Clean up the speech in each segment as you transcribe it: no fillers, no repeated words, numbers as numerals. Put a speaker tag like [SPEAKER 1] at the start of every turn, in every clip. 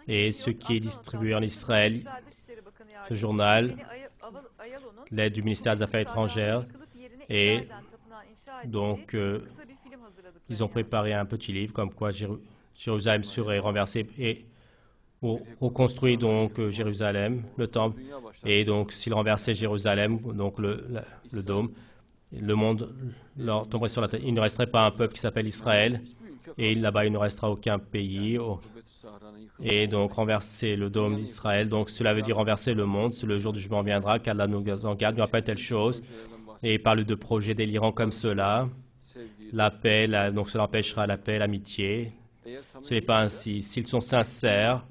[SPEAKER 1] Et ce qui est distribué en Israël, ce journal, l'aide du ministère des Affaires étrangères, et donc ils ont préparé un petit livre comme quoi Jérusalem serait renversée et reconstruit donc Jérusalem, le temple, et donc s'ils renversaient Jérusalem, donc le dôme, le monde leur tomberait sur la tête. Il ne resterait pas un peuple qui s'appelle Israël, et là-bas il ne restera aucun pays. Et donc renverser le dôme d'Israël, donc cela veut dire renverser le monde. Le jour du jugement viendra, qu'Allah nous en garde, il n'y aura pas telle chose. Et il parle de projets délirants comme cela. La paix, donc cela empêchera la paix, l'amitié. Ce n'est pas ainsi. S'ils sont sincères,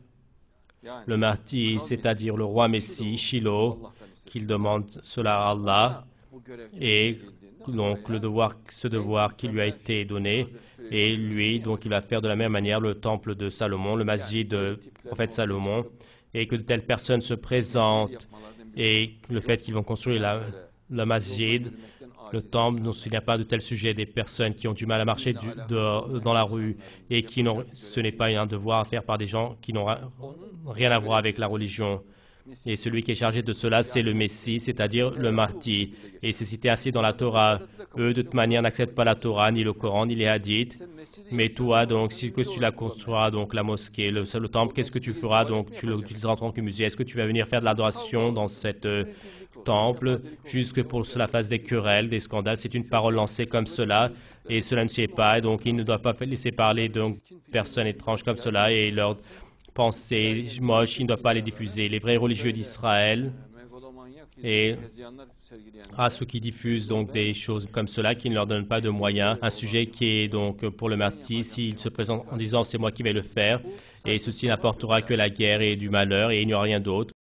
[SPEAKER 1] le Mahdi, c'est-à-dire le roi Messie, Shiloh, qu'il demande cela à Allah, et donc ce devoir qui lui a été donné, et lui, donc il va faire de la même manière le temple de Salomon, le masjid du prophète Salomon, et que de telles personnes se présentent, et le fait qu'ils vont construire le masjid, le temple, donc il n'y a pas de tel sujet, des personnes qui ont du mal à marcher dans la rue, et ce n'est pas un devoir à faire par des gens qui n'ont rien à voir avec la religion. Et celui qui est chargé de cela, c'est le Messie, c'est-à-dire le Mahdi. Et c'est cité ainsi dans la Torah. Eux, de toute manière, n'acceptent pas la Torah, ni le Coran, ni les hadiths. Mais toi, donc, si tu la construiras, donc la mosquée, le temple, qu'est-ce que tu feras? Donc, tu l'utiliseras en tant que musée. Est-ce que tu vas venir faire de l'adoration dans cet temple, jusque pour que cela fasse des querelles, des scandales? C'est une parole lancée comme cela, et cela ne s'y est pas. Donc, ils ne doivent pas laisser parler de personnes étranges comme cela, et leur pensées moches, ils ne doivent pas les diffuser. Les vrais religieux d'Israël, et à ceux qui diffusent donc des choses comme cela, qui ne leur donnent pas de moyens, un sujet qui est donc pour le Mahdi, s'il se présente en disant c'est moi qui vais le faire, et ceci n'apportera que la guerre et du malheur, et il n'y aura rien d'autre.